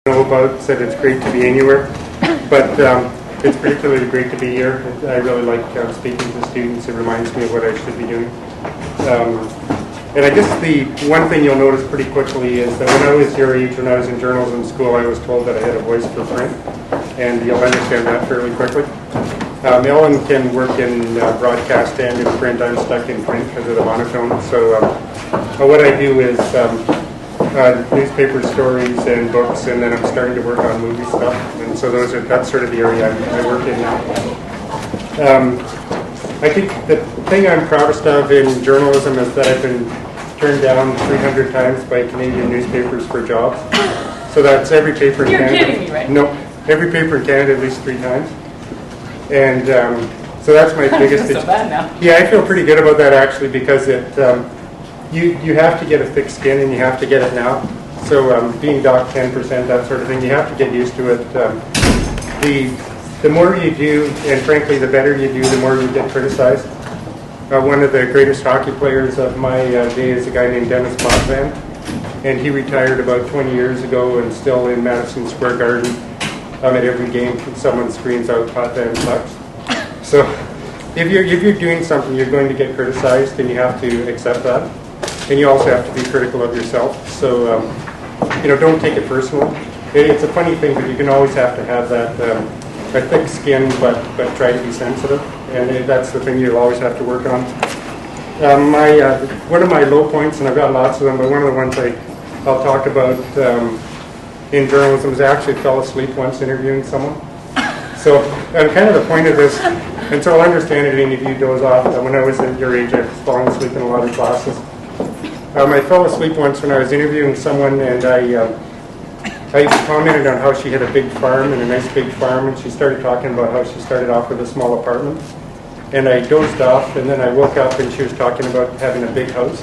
know about said it's great to be anywhere, but it's particularly great to be here. I really like speaking to students. It reminds me of what I should be doing. And I guess the one thing you'll notice pretty quickly is that when I was your age, when I was in journalism school, I was told that I had a voice for print, and you'll understand that fairly quickly. Ellen can work in broadcast and in print. I'm stuck in print because of the monotone. So what I do is newspaper stories and books, and then I'm starting to work on movie stuff. And so that's sort of the area I work in now. I think the thing I'm proudest of in journalism is that I've been turned down 300 times by Canadian newspapers for jobs. So that's every paper in Canada. You're kidding me, right? No, every paper in Canada at least 3 times. And so that's my biggest. So bad now. Yeah, I feel pretty good about that actually, because it you have to get a thick skin and you have to get it now. So being docked 10%, that sort of thing, you have to get used to it. The more you do, and frankly, the better you do, the more you get criticized. One of the greatest hockey players of my day is a guy named Dennis Potvin, and he retired about 20 years ago and still in Madison Square Garden. At every game, someone screams out, "Potvin sucks." So if you're doing something, you're going to get criticized, and you have to accept that. And you also have to be critical of yourself. So don't take it personal. It's a funny thing, but you can always have to have that a thick skin, but try to be sensitive, and that's the thing you'll always have to work on. One of my low points, and I've got lots of them, but one of the ones I'll talk about in journalism is I actually fell asleep once interviewing someone. So, and kind of the point of this, and so I'll understand it if you doze off. When I was at your age, I was falling asleep in a lot of classes. I fell asleep once when I was interviewing someone, and I commented on how she had a big farm and a nice big farm, and she started talking about how she started off with a small apartment. And I dozed off, and then I woke up, and she was talking about having a big house.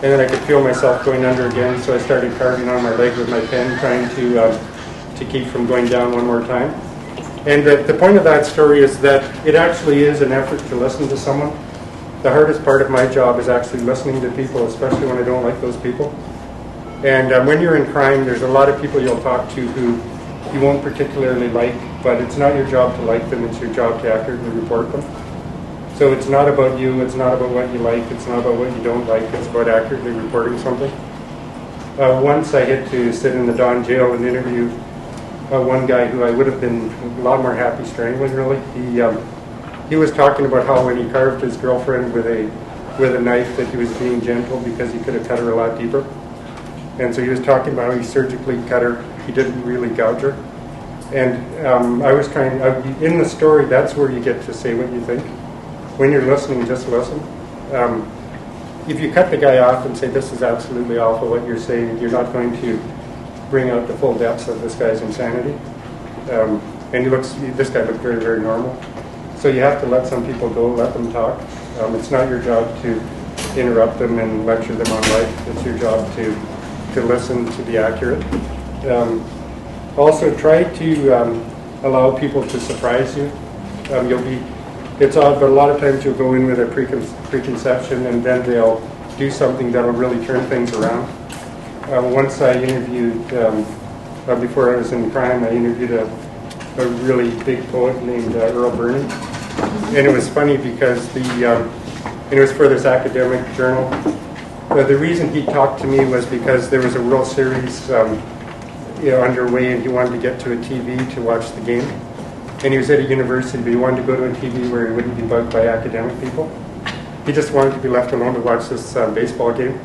And then I could feel myself going under again, so I started carving on my leg with my pen, trying to keep from going down one more time. And the point of that story is that it actually is an effort to listen to someone. The hardest part of my job is actually listening to people, especially when I don't like those people. And when you're in crime, there's a lot of people you'll talk to who you won't particularly like, but it's not your job to like them, it's your job to accurately report them. So it's not about you, it's not about what you like, it's not about what you don't like, it's about accurately reporting something. Once I had to sit in the Don jail and interview one guy who I would have been a lot more happy strangling, really. He was talking about how when he carved his girlfriend with a knife that he was being gentle because he could have cut her a lot deeper. And so he was talking about how he surgically cut her. He didn't really gouge her. And I was trying, in the story, that's where you get to say what you think. When you're listening, just listen. If you cut the guy off and say, this is absolutely awful what you're saying, you're not going to bring out the full depths of this guy's insanity. And this guy looked very, very normal. So you have to let some people go, let them talk. It's not your job to interrupt them and lecture them on life. It's your job to listen, to be accurate. Also try to allow people to surprise you. It's odd, but a lot of times you'll go in with a preconception, and then they'll do something that'll really turn things around. Once I interviewed, before I was in crime, I interviewed a really big poet named Earl Burney. And it was funny because it was for this academic journal. The reason he talked to me was because there was a World Series underway, and he wanted to get to a TV to watch the game. And he was at a university, but he wanted to go to a TV where he wouldn't be bugged by academic people. He just wanted to be left alone to watch this baseball game.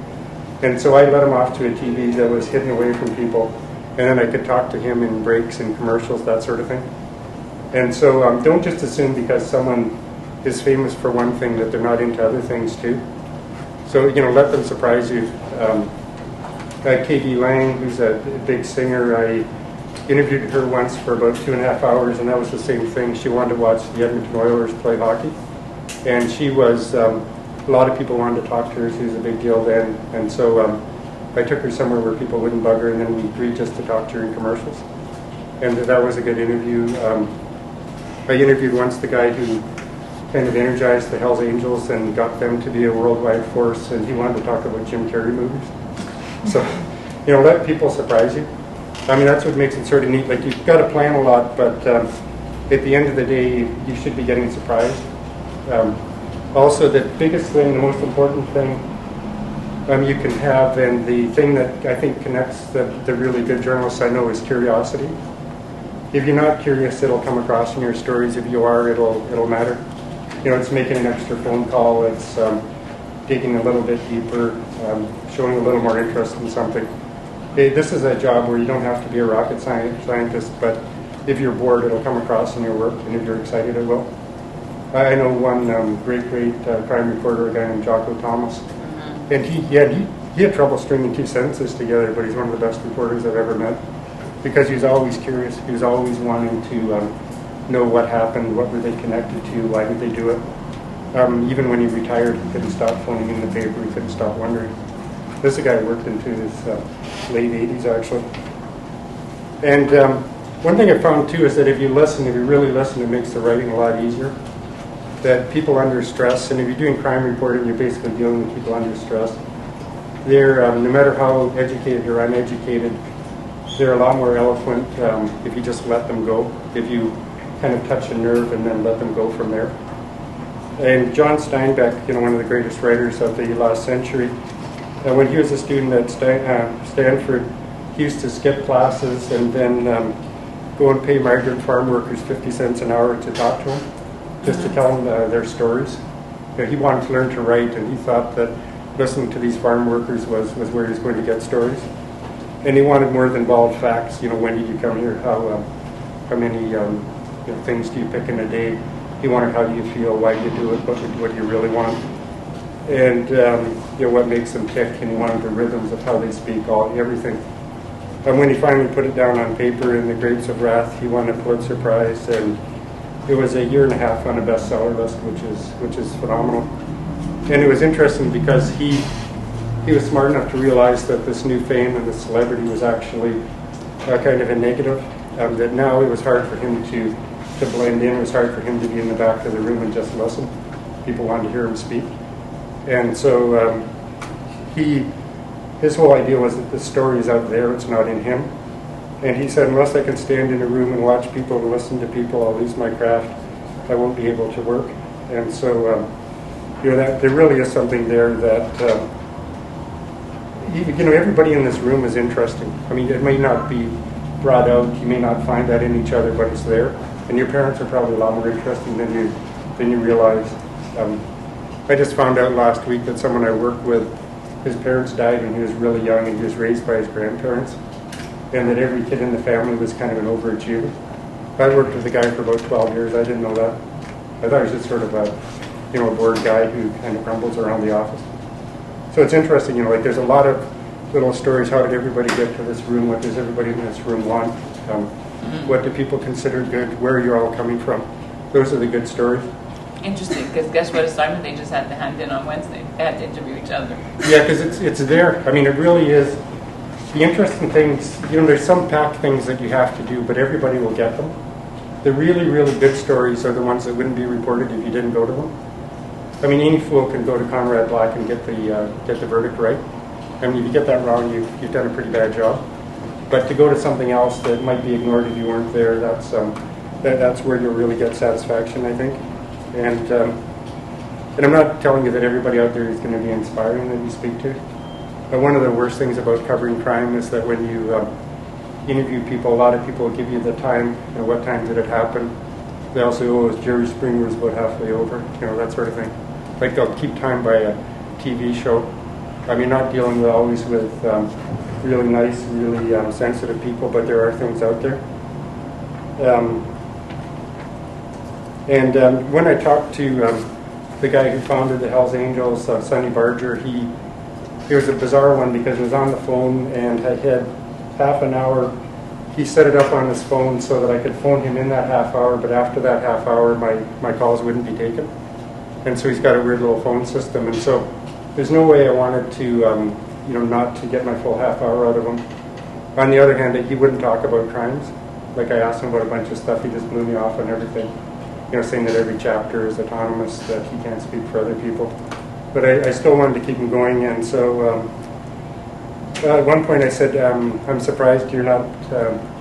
And so I let him off to a TV that was hidden away from people, and then I could talk to him in breaks and commercials, that sort of thing. And so don't just assume because someone is famous for one thing that they're not into other things too. So, let them surprise you. Katie Lang, who's a big singer, I interviewed her once for about 2.5 hours, and that was the same thing. She wanted to watch the Edmonton Oilers play hockey. And she was, a lot of people wanted to talk to her. She was a big deal then. And so I took her somewhere where people wouldn't bug her, and then we agreed just to talk to her in commercials. And that was a good interview. I interviewed once the guy who kind of energized the Hells Angels and got them to be a worldwide force, and he wanted to talk about Jim Carrey movies. So, let people surprise you. I mean, that's what makes it sort of neat. Like, you've got to plan a lot, but at the end of the day, you should be getting surprised. Also, the biggest thing, the most important thing you can have, and the thing that I think connects the really good journalists I know, is curiosity. If you're not curious, it'll come across in your stories. If you are, it'll matter. You know, it's making an extra phone call. It's digging a little bit deeper, showing a little more interest in something. This is a job where you don't have to be a rocket scientist, but if you're bored, it'll come across in your work, and if you're excited, it will. I know one great crime reporter, a guy named Jocko Thomas, and he had trouble stringing two sentences together, but he's one of the best reporters I've ever met, because he was always curious. He was always wanting to know what happened, what were they connected to, why did they do it. Even when he retired, he couldn't stop phoning in the paper, he couldn't stop wondering. This is a guy who worked into his late 80s, actually. And one thing I found, too, is that if you really listen, it makes the writing a lot easier. That people under stress, and if you're doing crime reporting, you're basically dealing with people under stress. They're, no matter how educated or uneducated, they're a lot more eloquent if you just let them go, if you kind of touch a nerve and then let them go from there. And John Steinbeck, one of the greatest writers of the last century, when he was a student at Stanford, he used to skip classes and then go and pay migrant farm workers 50 cents an hour to talk to them, just to tell them their stories. He wanted to learn to write, and he thought that listening to these farm workers was where he was going to get stories. And he wanted more than bald facts. When did you come here? How many things do you pick in a day? He wanted, how do you feel? Why do you do it? What do you really want? And what makes them tick, and he wanted the rhythms of how they speak, everything. And when he finally put it down on paper in The Grapes of Wrath, he won a Pulitzer Prize, and it was a year and a half on a bestseller list, which is phenomenal. And it was interesting because he was smart enough to realize that this new fame and this celebrity was actually kind of a negative. That now it was hard for him to blend in. It was hard for him to be in the back of the room and just listen. People wanted to hear him speak. And so his whole idea was that the story is out there, it's not in him. And he said, unless I can stand in a room and watch people and listen to people, I'll lose my craft. I won't be able to work. And so, that there really is something there that, everybody in this room is interesting. I mean, it may not be brought out, you may not find that in each other, but it's there. And your parents are probably a lot more interesting than you realize. I just found out last week that someone I work with, his parents died when he was really young, and he was raised by his grandparents, and that every kid in the family was kind of an overachiever. I worked with a guy for about 12 years. I didn't know that. I thought he was just sort of a bored guy who kind of grumbles around the office. So it's interesting, there's a lot of little stories. How did everybody get to this room? What does everybody in this room want? What do people consider good? Where you're all coming from? Those are the good stories. Interesting, because guess what assignment they just had to hand in on Wednesday? They had to interview each other. Yeah, because it's there. I mean, it really is. The interesting things, there's some packed things that you have to do, but everybody will get them. The really, really good stories are the ones that wouldn't be reported if you didn't go to them. I mean, any fool can go to Conrad Black and get the verdict right. I mean, if you get that wrong, you've done a pretty bad job. But to go to something else that might be ignored if you weren't there, that's where you'll really get satisfaction, I think. And I'm not telling you that everybody out there is going to be inspiring that you speak to. But one of the worst things about covering crime is that when you interview people, a lot of people give you the time, what time did it happen. They also, Jerry Springer was about halfway over, that sort of thing. Like they'll keep time by a TV show. I mean, not dealing always with really nice, really sensitive people, but there are things out there. When I talked to the guy who founded the Hells Angels, Sonny Barger, it was a bizarre one because it was on the phone, and I had half an hour. He set it up on his phone so that I could phone him in that half hour, but after that half hour, my calls wouldn't be taken. And so he's got a weird little phone system, and so there's no way I wanted to, not to get my full half hour out of him. On the other hand, he wouldn't talk about crimes. Like I asked him about a bunch of stuff, he just blew me off on everything. Saying that every chapter is autonomous, that he can't speak for other people. But I still wanted to keep him going, and so At one point I said, I'm surprised you're not,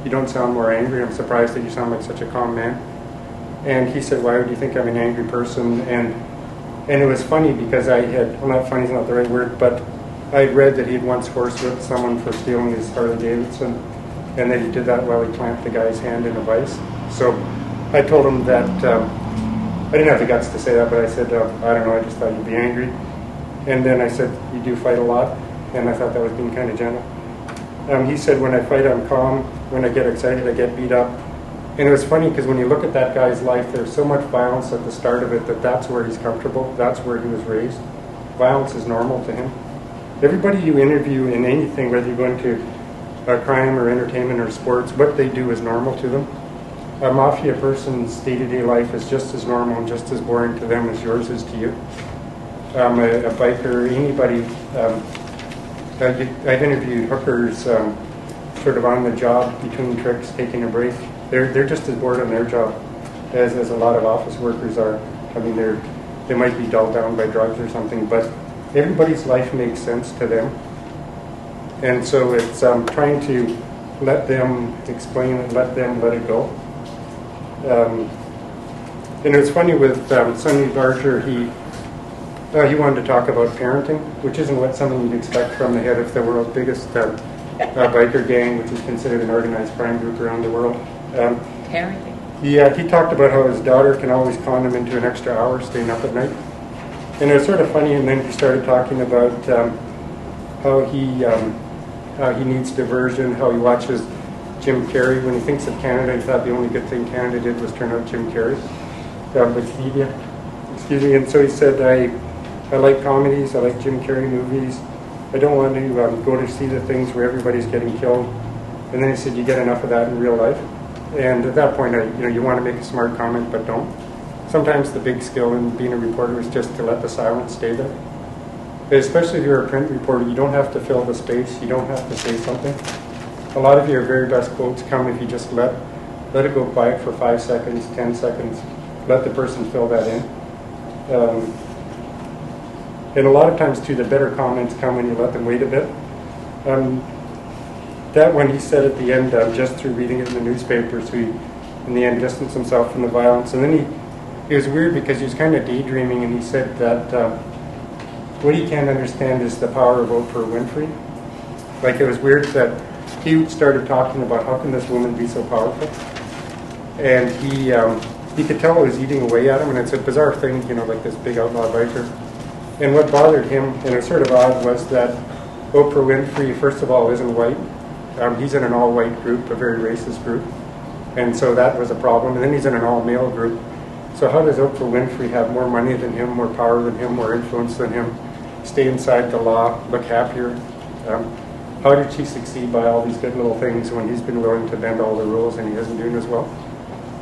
you don't sound more angry. I'm surprised that you sound like such a calm man. And he said, why would you think I'm an angry person? And it was funny because I had, well, not funny is not the right word, but I had read that he had once horsewhipped someone for stealing his Harley Davidson, and that he did that while he clamped the guy's hand in a vice. So I told him that, I didn't have the guts to say that, but I said, I don't know, I just thought you'd be angry. And then I said, you do fight a lot? And I thought that was being kind of gentle. He said, when I fight, I'm calm. When I get excited, I get beat up. And it was funny because when you look at that guy's life, there's so much violence at the start of it that that's where he's comfortable. That's where he was raised. Violence is normal to him. Everybody you interview in anything, whether you go into crime or entertainment or sports, what they do is normal to them. A mafia person's day-to-day life is just as normal and just as boring to them as yours is to you. A biker, anybody, I've interviewed hookers sort of on the job, between tricks, taking a break. They're just as bored on their job as a lot of office workers are. I mean, they might be dulled down by drugs or something, but everybody's life makes sense to them. And so it's trying to let them explain and let them let it go. And it was funny with Sonny Larger, he wanted to talk about parenting, which isn't something you'd expect from the head of the world's biggest biker gang, which is considered an organized crime group around the world. Parenting? Yeah, he talked about how his daughter can always con him into an extra hour staying up at night. And it was sort of funny, and then he started talking about how he needs diversion, how he watches Jim Carrey. When he thinks of Canada, he thought the only good thing Canada did was turn out Jim Carrey. Excuse me. And so he said, I like comedies, I like Jim Carrey movies. I don't want to go to see the things where everybody's getting killed. And then he said, you get enough of that in real life. And at that point, you want to make a smart comment, but don't. Sometimes the big skill in being a reporter is just to let the silence stay there. But especially if you're a print reporter, you don't have to fill the space. You don't have to say something. A lot of your very best quotes come if you just let it go quiet for 5 seconds, 10 seconds. Let the person fill that in. And a lot of times, too, the better comments come when you let them wait a bit. That one he said at the end, just through reading it in the newspaper, so he, in the end, distanced himself from the violence. And then it was weird because he was kind of daydreaming, and he said that what he can't understand is the power of Oprah Winfrey. Like, it was weird that he started talking about how can this woman be so powerful. And he could tell it was eating away at him, and it's a bizarre thing, like this big outlaw biker. And what bothered him, and it was sort of odd, was that Oprah Winfrey, first of all, isn't white. He's in an all-white group, a very racist group. And so that was a problem. And then he's in an all-male group. So how does Oprah Winfrey have more money than him, more power than him, more influence than him, stay inside the law, look happier? How did she succeed by all these good little things when he's been willing to bend all the rules and he isn't doing as well?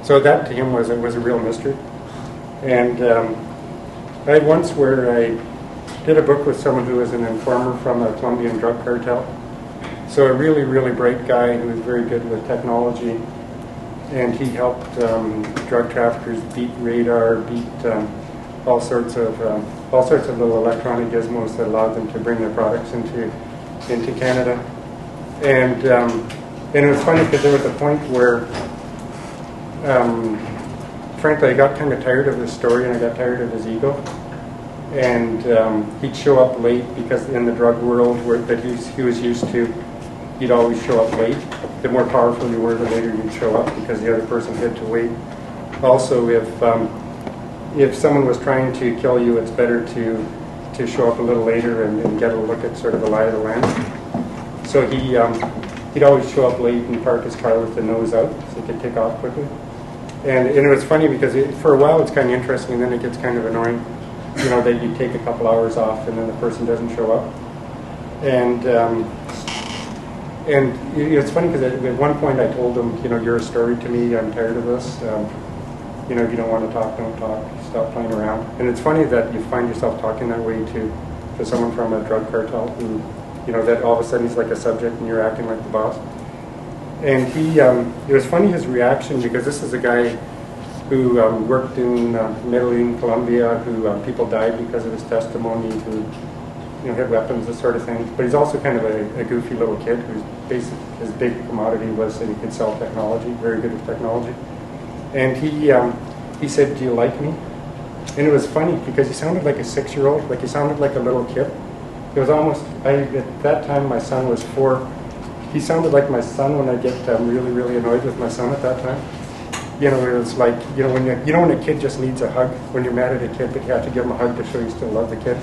So that to him was a real mystery. And I had once where I did a book with someone who was an informer from a Colombian drug cartel. So a really, really bright guy who was very good with technology, and he helped drug traffickers beat radar, beat all sorts of little electronic gizmos that allowed them to bring their products into Canada. And it was funny because there was a point where, frankly, I got kind of tired of his story and I got tired of his ego. And he'd show up late because in the drug world that he was used to, he'd always show up late. The more powerful you were, the later you'd show up because the other person had to wait. Also, if someone was trying to kill you, it's better to show up a little later and get a look at sort of the lie of the land. So he'd always show up late and park his car with the nose out so he could take off quickly. And it was funny because for a while it's kind of interesting, and then it gets kind of annoying, that you take a couple hours off and then the person doesn't show up. And it's funny because at one point I told him, you're a story to me, I'm tired of this. If you don't want to talk, don't talk. Stop playing around. And it's funny that you find yourself talking that way to someone from a drug cartel who, that all of a sudden he's like a subject and you're acting like the boss. And it was funny his reaction because this is a guy who worked in Medellin, Colombia, who people died because of his testimony, who had weapons, this sort of thing. But he's also kind of a goofy little kid whose his big commodity was that he could sell technology, very good at technology. And he said, "Do you like me?" And it was funny because he sounded like a 6-year-old, like he sounded like a little kid. It was almost, at that time my son was 4. He sounded like my son when I get really, really annoyed with my son at that time. It was like, when a kid just needs a hug, when you're mad at a kid, but you have to give him a hug to show you still love the kid.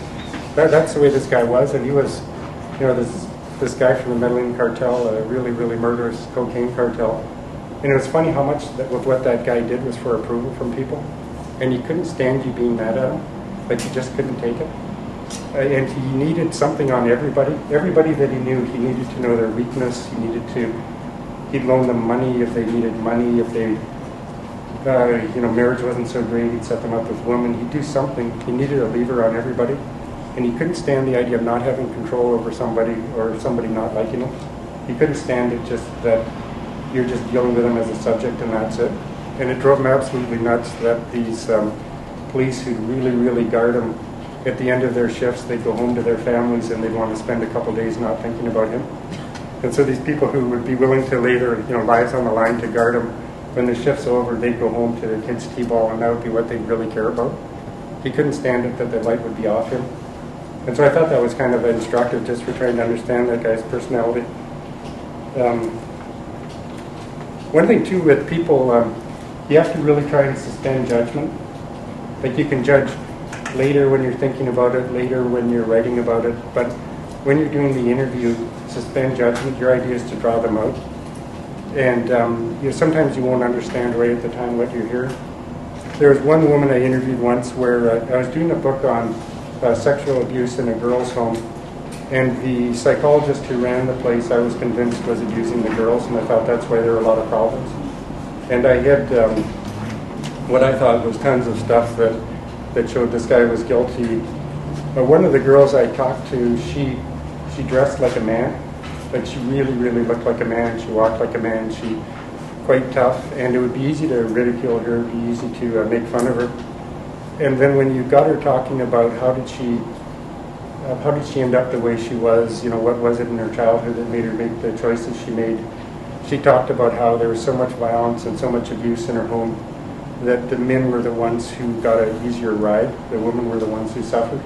That's the way this guy was, and he was, this guy from the Medellin cartel, a really, really murderous cocaine cartel. And it was funny how much with what that guy did was for approval from people. And he couldn't stand you being mad at him. Like, he just couldn't take it. And he needed something on everybody. Everybody that he knew, he needed to know their weakness. He'd loan them money if they needed money. If they, marriage wasn't so great, he'd set them up with women. He'd do something. He needed a lever on everybody. And he couldn't stand the idea of not having control over somebody or somebody not liking him. He couldn't stand it just that you're just dealing with him as a subject and that's it. And it drove him absolutely nuts that these police who really, really guard him, at the end of their shifts, they'd go home to their families and they'd want to spend a couple days not thinking about him. And so these people who would be willing to lay their lives on the line to guard him, when the shift's over, they'd go home to their kids' t-ball, and that would be what they'd really care about. He couldn't stand it that the light would be off him. And so I thought that was kind of instructive just for trying to understand that guy's personality. One thing, too, with people, you have to really try to suspend judgment. Like, you can judge later when you're thinking about it, later when you're writing about it, but when you're doing the interview, suspend judgment. Your idea is to draw them out. And sometimes you won't understand right at the time what you're hearing. There was one woman I interviewed once where I was doing a book on sexual abuse in a girls' home, and the psychologist who ran the place I was convinced was abusing the girls, and I thought that's why there were a lot of problems. And I had what I thought was tons of stuff that showed this guy was guilty. One of the girls I talked to, she dressed like a man. Like, she really, really looked like a man. She walked like a man. She quite tough, and it would be easy to ridicule her. It would be easy to make fun of her. And then when you got her talking about how did she end up the way she was, what was it in her childhood that made her make the choices she made, she talked about how there was so much violence and so much abuse in her home that the men were the ones who got an easier ride. The women were the ones who suffered.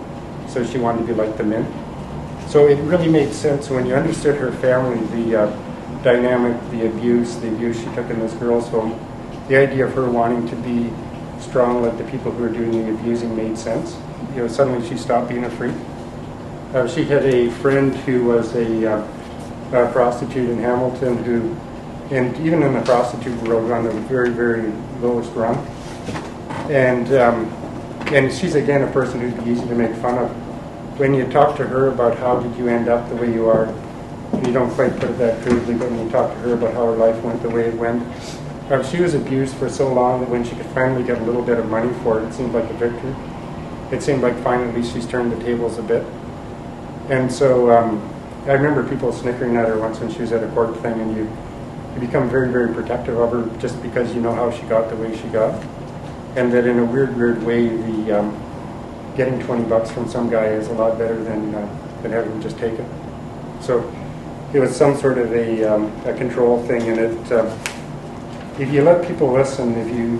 So she wanted to be like the men. So it really made sense when you understood her family, the dynamic, the abuse she took in this girls' home. The idea of her wanting to be strong like the people who were doing the abusing made sense. Suddenly she stopped being a freak. She had a friend who was a prostitute in Hamilton and even in the prostitute world, on the very, very lowest rung. And she's again a person who'd be easy to make fun of. When you talk to her about how did you end up the way you are, and you don't quite put it that crudely, but when you talk to her about how her life went the way it went, she was abused for so long that when she could finally get a little bit of money for it, it seemed like a victory. It seemed like finally she's turned the tables a bit. And so I remember people snickering at her once when she was at a court thing, and you become very, very protective of her just because you know how she got the way she got. And that in a weird, weird way, the getting $20 from some guy is a lot better than having him just take it. So it was some sort of a control thing, and if you let people listen, if you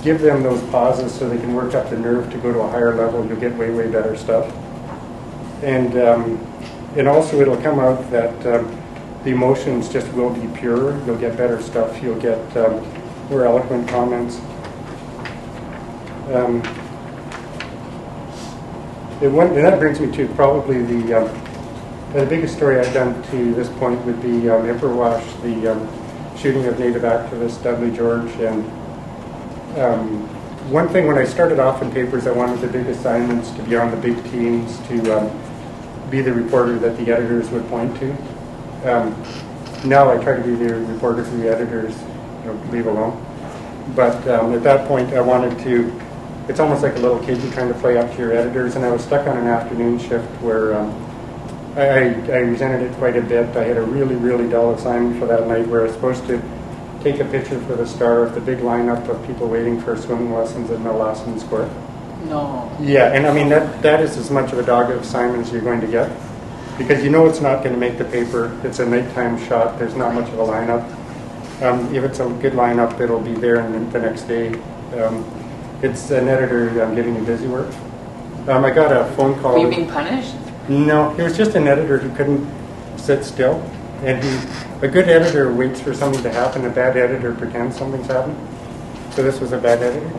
give them those pauses so they can work up the nerve to go to a higher level, you'll get way, way better stuff. And also it'll come out that the emotions just will be purer. You'll get better stuff. You'll get more eloquent comments. And that brings me to probably the biggest story I've done to this point would be Ipperwash, the shooting of Native activist Dudley George. And one thing, when I started off in papers, I wanted the big assignments to be on the big teams, to be the reporter that the editors would point to. Now I try to be the reporter who the editors leave alone. But at that point I wanted to, it's almost like a little kid, you're trying to play up to your editors, and I was stuck on an afternoon shift where I resented it quite a bit. I had a really, really dull assignment for that night where I was supposed to take a picture for the Star of the big lineup of people waiting for swimming lessons at Millasson Square. No. Yeah, and I mean, that is as much of a dog of Simon as you're going to get, because you know it's not going to make the paper. It's a nighttime shot. There's not much of a lineup. If it's a good lineup, it'll be there the next day. It's an editor giving you busy work. I got a phone call. Were you being punished? No, he was just an editor who couldn't sit still. And a good editor waits for something to happen. A bad editor pretends something's happened. So this was a bad editor.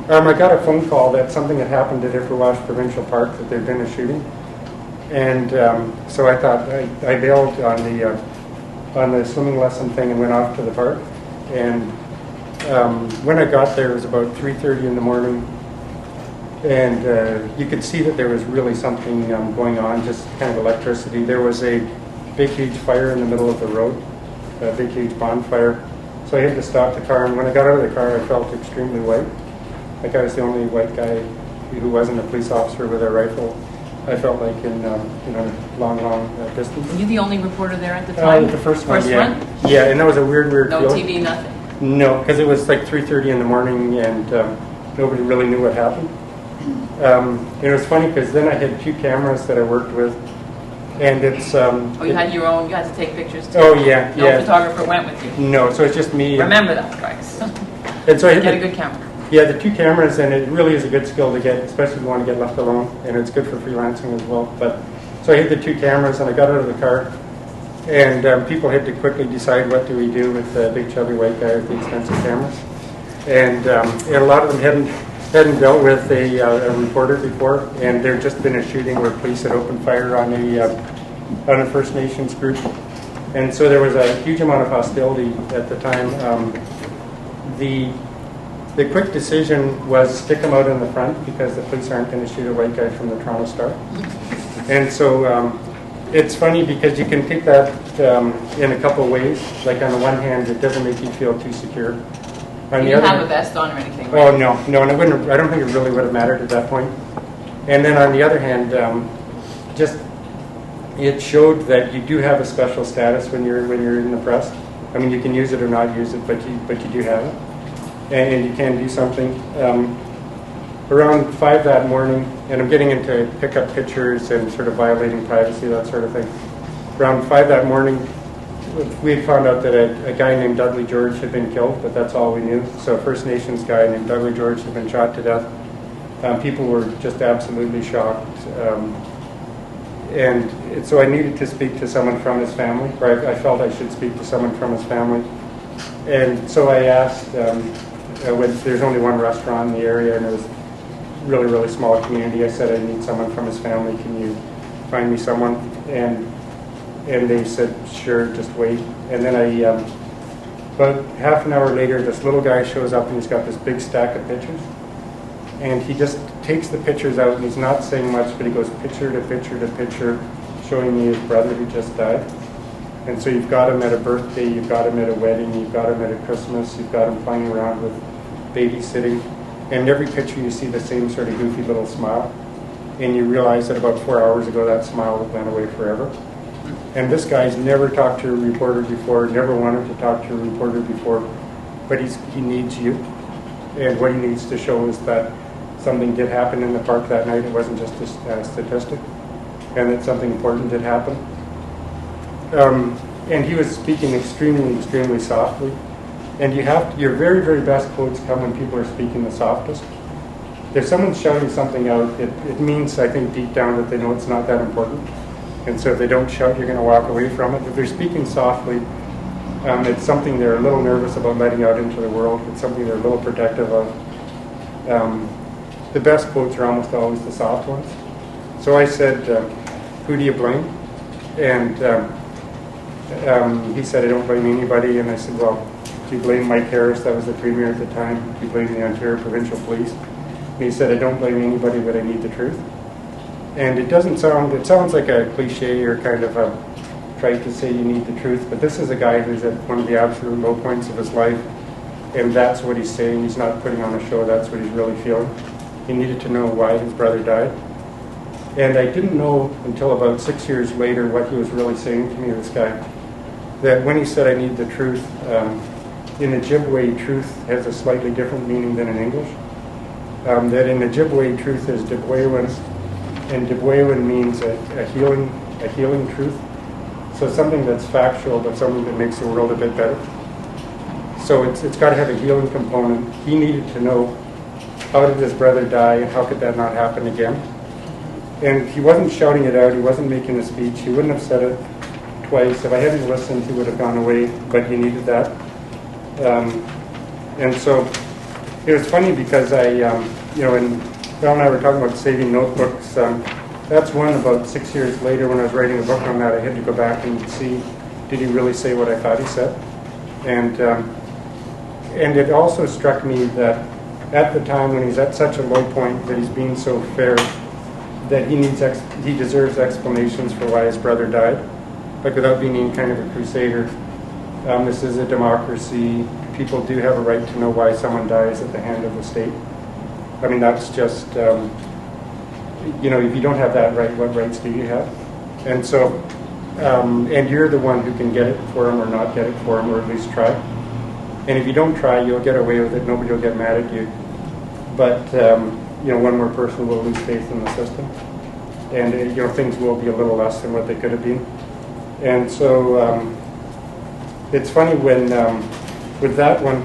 I got a phone call that something had happened at Ipperwash Provincial Park, that there'd been a shooting. And so I thought, I bailed on the swimming lesson thing and went off to the park. And when I got there, it was about 3:30 in the morning. And you could see that there was really something going on, just kind of electricity. There was a big, huge fire in the middle of the road, a big, huge bonfire. So I had to stop the car, and when I got out of the car, I felt extremely white. Like I was the only white guy who wasn't a police officer with a rifle. I felt like in long distance. Were you the only reporter there at the time? The first one, yeah. One? Yeah, and that was a weird No feeling. TV, nothing? No, because it was like 3:30 in the morning, and nobody really knew what happened. It was funny because then I had 2 cameras that I worked with, and it's... you had your own, you had to take pictures too? Oh, yeah, No yeah. photographer went with you? No, so it's just me. Remember that, guys. And so I had Get a good camera. Yeah, the 2 cameras, and it really is a good skill to get, especially if you want to get left alone, and it's good for freelancing as well. But so I had the 2 cameras, and I got out of the car, and people had to quickly decide what do we do with the big chubby white guy with the expensive cameras. And a lot of them hadn't dealt with a reporter before, and there'd just been a shooting where police had opened fire on a First Nations group. And so there was a huge amount of hostility at the time. The quick decision was stick him out in the front because the police aren't going to shoot a white guy from the Toronto Star. And so it's funny because you can take that in a couple of ways. Like on the one hand, it doesn't make you feel too secure. On You the didn't other, have a vest on or anything, oh right? no, and I don't think it really would have mattered at that point. And then on the other hand, just it showed that you do have a special status when you're in the press. I mean, you can use it or not use it, but you do have it. And you can do something. Around 5 that morning, and I'm getting into pick up pictures and sort of violating privacy, that sort of thing. Around 5 that morning, we had found out that a guy named Dudley George had been killed, but that's all we knew. So a First Nations guy named Dudley George had been shot to death. People were just absolutely shocked. And so I needed to speak to someone from his family, or I felt I should speak to someone from his family. And so I asked, there's only one restaurant in the area, and it was a really, really small community. I said, I need someone from his family. Can you find me someone? And they said, sure, just wait. And then about half an hour later, this little guy shows up, and he's got this big stack of pictures. And he just takes the pictures out, and he's not saying much, but he goes picture to picture to picture, showing me his brother who just died. And so you've got him at a birthday, you've got him at a wedding, you've got him at a Christmas, you've got him playing around with babysitting. And in every picture you see the same sort of goofy little smile. And you realize that about 4 hours ago that smile went away forever. And this guy's never talked to a reporter before, never wanted to talk to a reporter before, but he needs you. And what he needs to show is that something did happen in the park that night. It wasn't just a statistic. And that something important did happen. And he was speaking extremely, extremely softly. And your very, very best quotes come when people are speaking the softest. If someone's shouting something out, it means, I think, deep down that they know it's not that important. And so if they don't shout, you're going to walk away from it. If they're speaking softly, it's something they're a little nervous about letting out into the world. It's something they're a little protective of. The best quotes are almost always the soft ones. So I said, who do you blame? And he said, I don't blame anybody. And I said, well, do you blame Mike Harris? That was the premier at the time. Do you blame the Ontario Provincial Police? And he said, I don't blame anybody, but I need the truth. And it sounds like a cliche or kind of trite to say you need the truth, but this is a guy who's at one of the absolute low points of his life, and that's what he's saying. He's not putting on a show, that's what he's really feeling. He needed to know why his brother died. And I didn't know until about 6 years later what he was really saying to me, this guy. That when he said, I need the truth, in Ojibwe, truth has a slightly different meaning than in English. that in Ojibwe, truth is Debwewan, and Debwewan means a healing truth. So something that's factual, but something that makes the world a bit better. So it's got to have a healing component. He needed to know, how did his brother die, and how could that not happen again? And he wasn't shouting it out. He wasn't making a speech. He wouldn't have said it twice. If I hadn't listened, he would have gone away, but he needed that. And so it was funny because and Bill and I were talking about saving notebooks. That's one about 6 years later when I was writing a book on that. I had to go back and see, did he really say what I thought he said? And it also struck me that at the time when he's at such a low point, that he's being so fair, that he deserves explanations for why his brother died, like without being any kind of a crusader. This is a democracy. People do have a right to know why someone dies at the hand of the state. I mean, that's just, if you don't have that right, what rights do you have? And so, and you're the one who can get it for him or not get it for him, or at least try. And if you don't try, you'll get away with it. Nobody will get mad at you. But, one more person will lose faith in the system. And, things will be a little less than what they could have been. And so, it's funny when, with that one,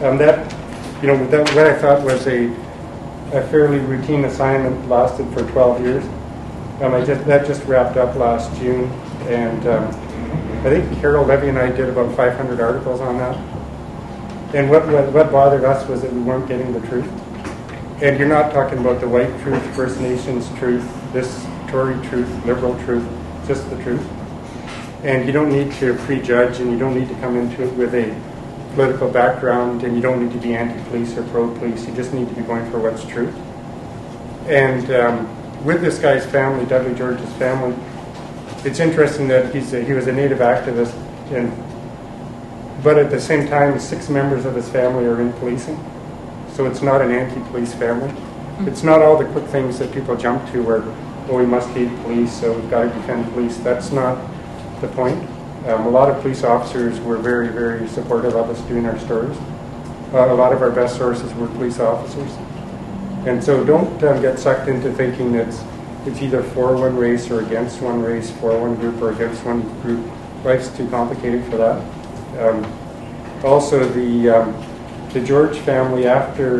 what I thought was a fairly routine assignment lasted for 12 years. That just wrapped up last June, and I think Carol Levy and I did about 500 articles on that. And what bothered us was that we weren't getting the truth. And you're not talking about the white truth, First Nations truth, this Tory truth, Liberal truth, just the truth. And you don't need to prejudge, and you don't need to come into it with a political background, and you don't need to be anti-police or pro-police. You just need to be going for what's true. And with this guy's family, Dudley George's family, it's interesting that he was a Native activist, but at the same time, 6 members of his family are in policing. So it's not an anti-police family. It's not all the quick things that people jump to where, we must hate police, so we've got to defend police. That's not the point. A lot of police officers were very, very supportive of us doing our stories. A lot of our best sources were police officers. And so don't get sucked into thinking that it's either for one race or against one race, for one group or against one group. Life's too complicated for that. Also, the George family, after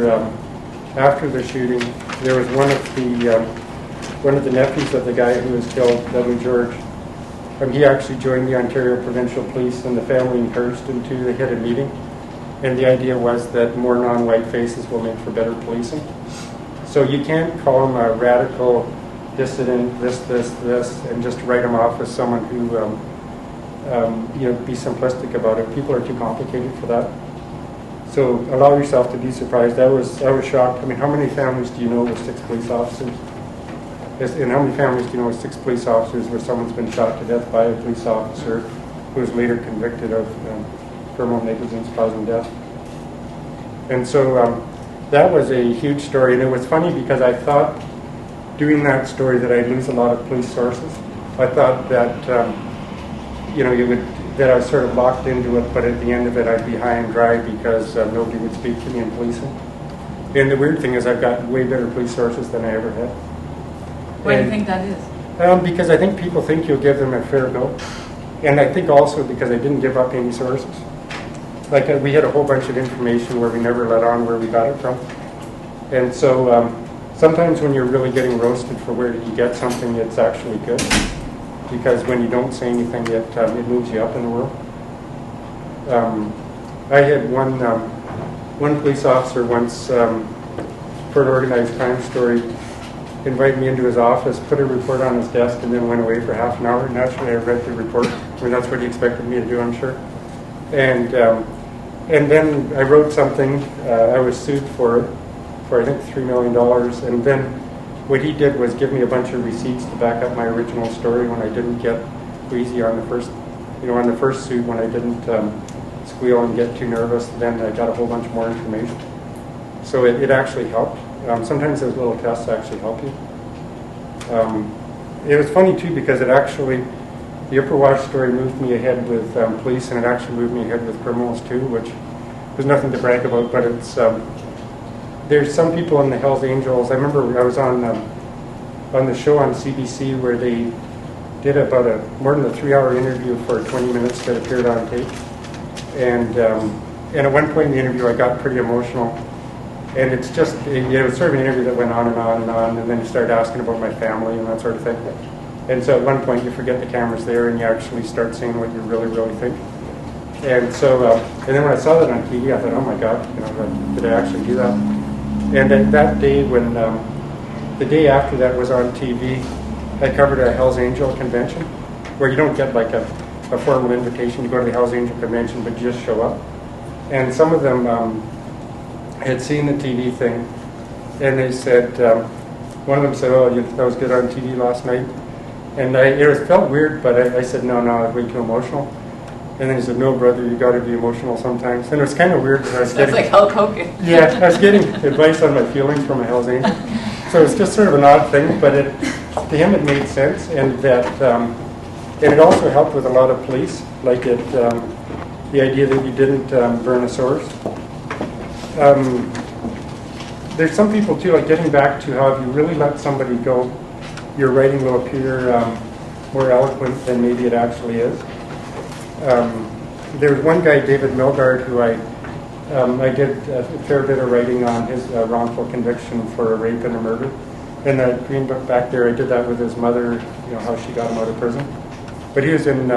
the shooting, there was one of the nephews of the guy who was killed, David George. He actually joined the Ontario Provincial Police, and the family encouraged him to. They had a meeting, and the idea was that more non-white faces will make for better policing. So you can't call him a radical dissident, this, and just write him off as someone who, be simplistic about it. People are too complicated for that. So allow yourself to be surprised. I was shocked. I mean, how many families do you know with 6 police officers? And how many families do you know with 6 police officers where someone's been shot to death by a police officer who was later convicted of criminal negligence causing death? And so that was a huge story. And it was funny because I thought doing that story that I'd lose a lot of police sources. I thought that, that I was sort of locked into it, but at the end of it I'd be high and dry because nobody would speak to me in policing. And the weird thing is I've got way better police sources than I ever had. Why do you think that is? Because I think people think you'll give them a fair go. And I think also because I didn't give up any sources. Like we had a whole bunch of information where we never let on where we got it from. And so sometimes when you're really getting roasted for where did you get something, it's actually good. Because when you don't say anything, it moves you up in the world. I had one police officer once for an organized crime story invite me into his office, put a report on his desk, and then went away for half an hour. Naturally, I read the report. I mean, that's what he expected me to do, I'm sure. And then I wrote something. I was sued for it, for I think $3 million. And then what he did was give me a bunch of receipts to back up my original story when I didn't get queasy on the first suit, when I didn't squeal and get too nervous. Then I got a whole bunch more information. So it actually helped. Sometimes those little tests actually help you. It was funny too because the Ipperwash story moved me ahead with police, and it actually moved me ahead with criminals too, which there's nothing to brag about, but it's there's some people in the Hells Angels. I remember I was on the show on CBC where they did about more than a 3-hour interview for 20 minutes that appeared on tape. And at one point in the interview, I got pretty emotional. And it's just, it was sort of an interview that went on and on and on, and then you started asking about my family and that sort of thing. And so at one point, you forget the camera's there, and you actually start saying what you really, really think. And so, and then when I saw that on TV, I thought, oh my God, did I actually do that? And that day when, the day after that was on TV, I covered a Hells Angel convention, where you don't get like a formal invitation to go to the Hells Angel convention, but you just show up. And some of them had seen the TV thing, and they said, one of them said, oh, that was good on TV last night. And it felt weird, but I said, no, I was way too emotional. And then he said, no, brother, you got to be emotional sometimes. And it was kind of weird because I was Sounds like Hulk Hogan. Yeah, I was getting advice on my feelings from a Hells Angel. So it was just sort of an odd thing, but to him it made sense, and that and it also helped with a lot of police, like the idea that you didn't burn a source. There's some people too, like getting back to how if you really let somebody go, your writing will appear more eloquent than maybe it actually is. There was one guy, David Milgaard, who I did a fair bit of writing on his wrongful conviction for a rape and a murder. In that green book back there, I did that with his mother, how she got him out of prison. But he was in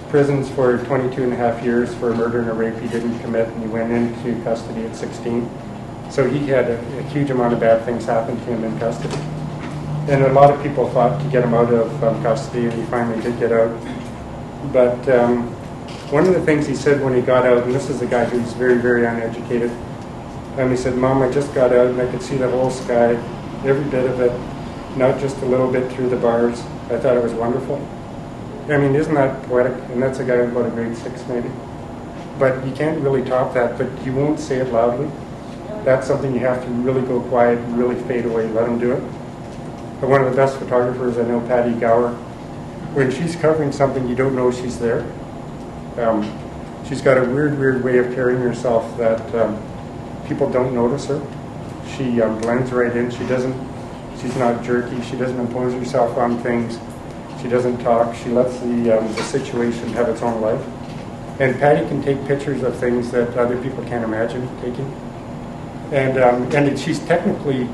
prisons for 22 and a half years for a murder and a rape he didn't commit, and he went into custody at 16. So he had a huge amount of bad things happen to him in custody. And a lot of people fought to get him out of custody, and he finally did get out. But one of the things he said when he got out, and this is a guy who's very, very uneducated, he said, Mom, I just got out and I could see the whole sky, every bit of it, not just a little bit through the bars. I thought it was wonderful. I mean, isn't that poetic? And that's a guy in about a grade 6 maybe. But you can't really top that, but you won't say it loudly. That's something you have to really go quiet and really fade away, let him do it. But one of the best photographers I know, Patty Gower, when she's covering something, you don't know she's there. She's got a weird way of carrying herself that people don't notice her. She blends right in. She's not jerky. She doesn't impose herself on things. She doesn't talk. She lets the situation have its own life. And Patty can take pictures of things that other people can't imagine taking. And she's technically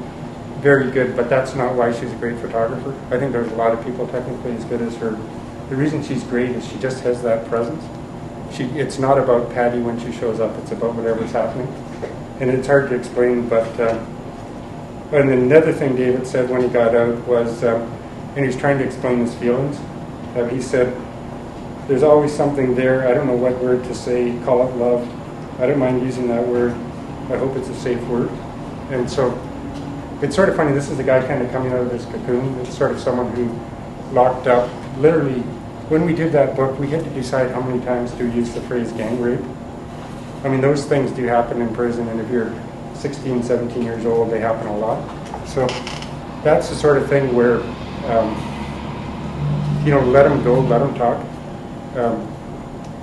very good, but that's not why she's a great photographer. I think there's a lot of people technically as good as her. The reason she's great is she just has that presence. It's not about Patty when she shows up, it's about whatever's happening. And it's hard to explain, but and another thing David said when he got out was, and he was trying to explain his feelings, he said, there's always something there, I don't know what word to say, call it love. I don't mind using that word. I hope it's a safe word. And so it's sort of funny, this is a guy kind of coming out of his cocoon. It's sort of someone who locked up, literally, when we did that book, we had to decide how many times to use the phrase gang rape. I mean, those things do happen in prison, and if you're 16, 17 years old, they happen a lot. So that's the sort of thing where, let them go, let them talk.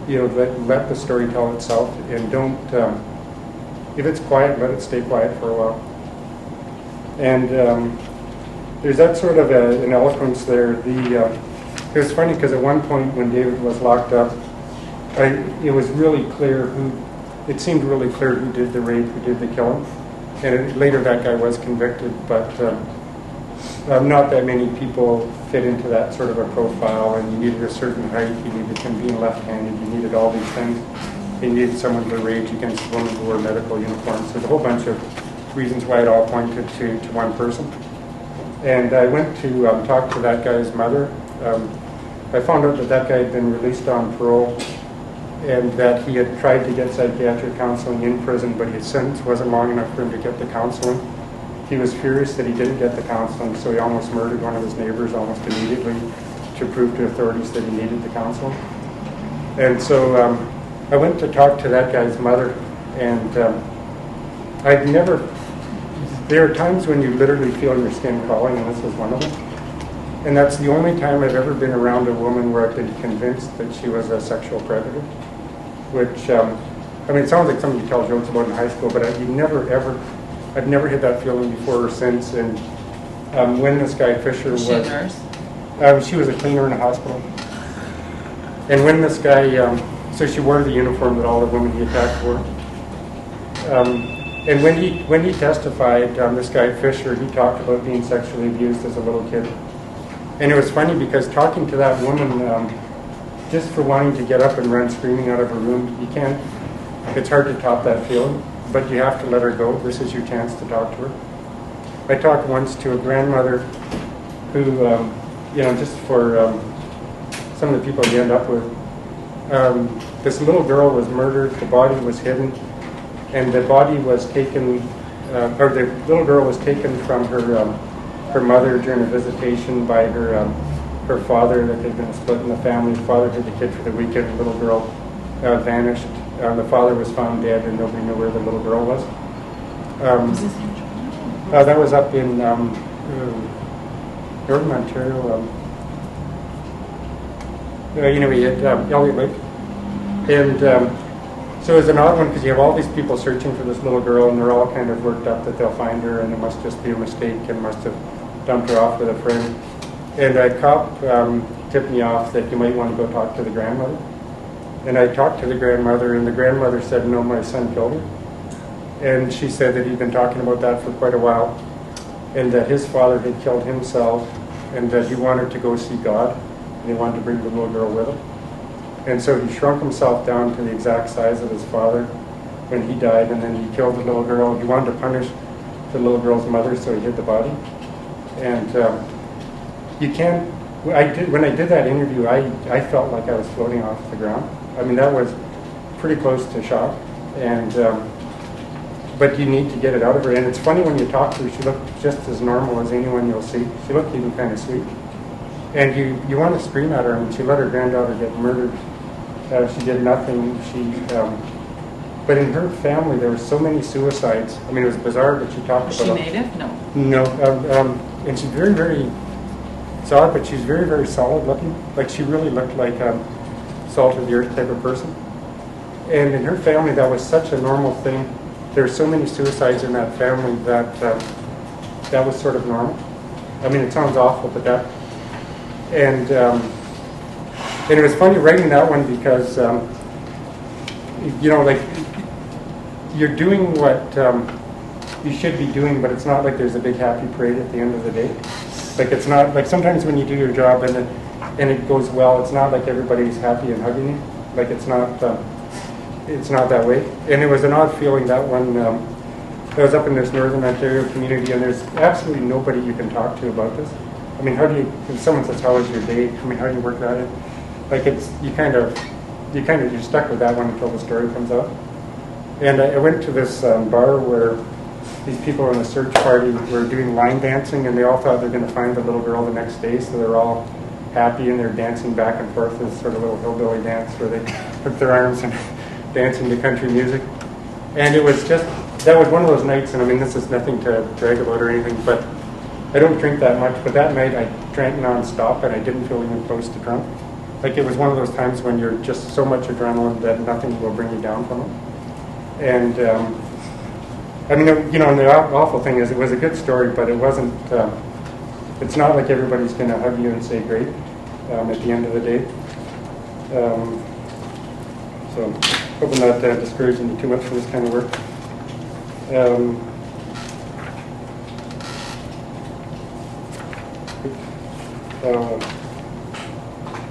Let the story tell itself, and don't, if it's quiet, let it stay quiet for a while. And there's that sort of an eloquence there. It was funny because at one point when David was locked up, it was really clear it seemed really clear who did the rape, who did the killing. And later that guy was convicted, but not that many people fit into that sort of a profile, and you needed a certain height, you needed him being left-handed, you needed all these things. You needed someone to rage against women who wore medical uniforms. There's a whole bunch of reasons why it all pointed to one person. And I went to talk to that guy's mother. I found out that guy had been released on parole, and that he had tried to get psychiatric counseling in prison, but his sentence wasn't long enough for him to get the counseling. He was furious that he didn't get the counseling, so he almost murdered one of his neighbors almost immediately to prove to authorities that he needed the counseling. And so I went to talk to that guy's mother, and there are times when you literally feel your skin crawling, and this was one of them. And that's the only time I've ever been around a woman where I've been convinced that she was a sexual predator. Which, it sounds like something you tell jokes about in high school, but you never ever I've never had that feeling before or since. And when this guy Fisher Was she a nurse? she was a cleaner in a hospital. And when this guy, so she wore the uniform that all the women he attacked wore. And when he testified, this guy Fisher, he talked about being sexually abused as a little kid. And it was funny because talking to that woman, just for wanting to get up and run screaming out of her room, you can't, it's hard to top that feeling, but you have to let her go. This is your chance to talk to her. I talked once to a grandmother who, just for some of the people you end up with, this little girl was murdered, the body was hidden, and the body was taken, or the little girl was taken from her mother during a visitation by her father, that they'd been split in the family. The father had the kid for the weekend, the little girl vanished. The father was found dead and nobody knew where the little girl was. Was this in Toronto? That was up in Northern Ontario. We had Elliott Lake. And so it was an odd one because you have all these people searching for this little girl and they're all kind of worked up that they'll find her and it must just be a mistake and must have dumped her off with a friend. And a cop tipped me off that you might want to go talk to the grandmother. And I talked to the grandmother and the grandmother said, no, my son killed her. And she said that he'd been talking about that for quite a while and that his father had killed himself and that he wanted to go see God and he wanted to bring the little girl with him. And so he shrunk himself down to the exact size of his father when he died, and then he killed the little girl. He wanted to punish the little girl's mother, so he hid the body. And you can't, when I did that interview, I felt like I was floating off the ground. I mean, that was pretty close to shock. And but you need to get it out of her. And it's funny when you talk to her, she looked just as normal as anyone you'll see. She looked even kind of sweet. And you want to scream at her. I mean, she let her granddaughter get murdered. She did nothing. But in her family, there were so many suicides. I mean, it was bizarre, but she talked Was about she native? No. No. And she's very, very, it's odd, but she's very, very solid looking. Like, she really looked like a salt of the earth type of person. And in her family, that was such a normal thing. There were so many suicides in that family that that was sort of normal. I mean, it sounds awful, but that, and it was funny writing that one because, like, you're doing what you should be doing, but it's not like there's a big happy parade at the end of the day. Like, it's not, like sometimes when you do your job and it goes well, it's not like everybody's happy and hugging you. Like, it's not that way. And it was an odd feeling, that one. I was up in this Northern Ontario community, and there's absolutely nobody you can talk to about this. I mean, if someone says, how was your day? I mean, how do you work that in? Like, you're stuck with that one until the story comes out. And I went to this bar where these people in a search party were doing line dancing, and they all thought they're going to find the little girl the next day, so they're all happy, and they're dancing back and forth, this sort of little hillbilly dance where they put their arms and dancing to country music. And it was just, that was one of those nights, and I mean, this is nothing to brag about or anything, but I don't drink that much, but that night I drank non-stop and I didn't feel even close to drunk. Like, it was one of those times when you're just so much adrenaline that nothing will bring you down from it. And I mean, and the awful thing is, it was a good story, but it wasn't, it's not like everybody's going to hug you and say great at the end of the day. So, hoping not discouraging you too much from this kind of work.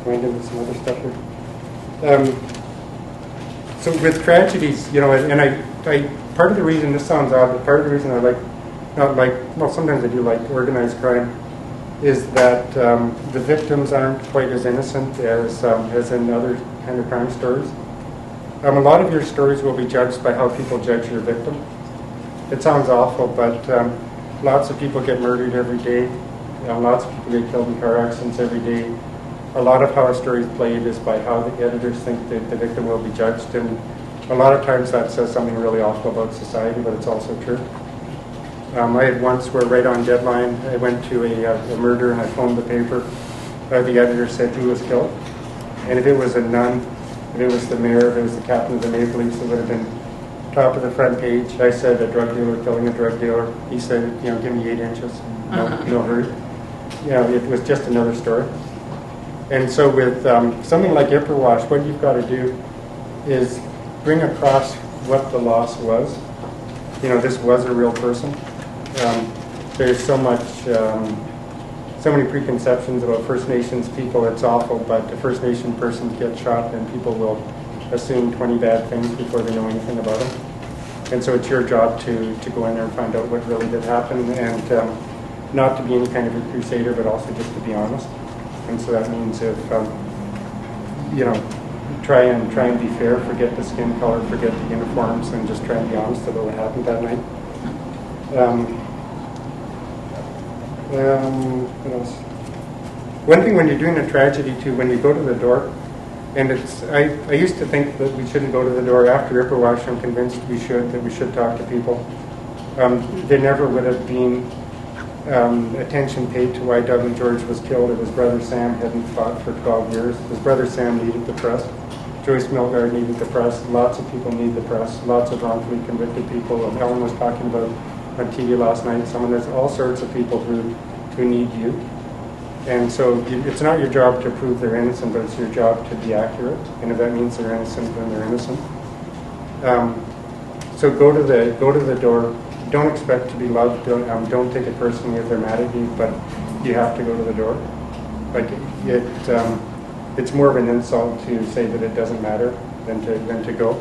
Going into some other stuff here. So with tragedies, and I part of the reason, this sounds odd, but part of the reason I sometimes I do like organized crime, is that the victims aren't quite as innocent as in other kind of crime stories. A lot of your stories will be judged by how people judge your victim. It sounds awful, but lots of people get murdered every day. Lots of people get killed in car accidents every day. A lot of how a story is played is by how the editors think that the victim will be judged, and a lot of times that says something really awful about society, but it's also true. I had once where right on deadline, I went to a murder and I phoned the paper. The editor said who was killed, and if it was a nun, if it was the mayor, if it was the captain of the Maple Leafs, it would have been top of the front page. I said a drug dealer killing a drug dealer. He said, give me 8 inches, no hurry. It was just another story. And so with something like Ipperwash, what you've got to do is bring across what the loss was. This was a real person. There's so many preconceptions about First Nations people. It's awful, but the First Nation person gets shot and people will assume 20 bad things before they know anything about them. And so it's your job to go in there and find out what really did happen, and not to be any kind of a crusader, but also just to be honest. And so that means if try and be fair, forget the skin color, forget the uniforms, and just try and be honest about what happened that night. What else? One thing when you're doing a tragedy too, when you go to the door, and I used to think that we shouldn't go to the door. After Ipperwash, I'm convinced that we should talk to people. There never would have been attention paid to why Dudley George was killed if his brother Sam hadn't fought for 12 years. His brother Sam needed the press. Joyce Milgaard needed the press. Lots of people need the press. Lots of wrongfully convicted people. Ellen was talking about on TV last night. There's all sorts of people who need you. And so it's not your job to prove they're innocent, but it's your job to be accurate. And if that means they're innocent, then they're innocent. So go to the door. Don't expect to be loved. Don't take it personally if they're mad at you, but you have to go to the door. Like it's more of an insult to say that it doesn't matter than to go.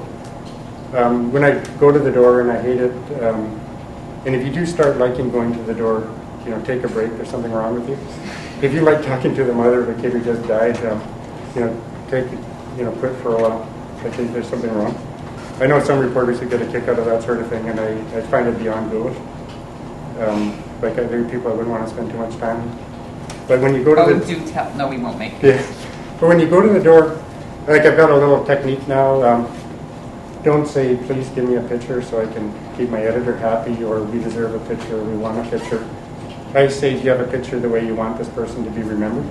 When I go to the door and I hate it, and if you do start liking going to the door, take a break. There's something wrong with you. If you like talking to the mother of a kid who just died, quit for a while. I think there's something wrong. I know some reporters who get a kick out of that sort of thing, and I find it beyond ghoulish. There are people I wouldn't want to spend too much time with. But when you go to do tell. No, we won't make it. Yeah. But when you go to the door, I've got a little technique now. Don't say, please give me a picture so I can keep my editor happy, or we deserve a picture, or we want a picture. I say, do you have a picture the way you want this person to be remembered?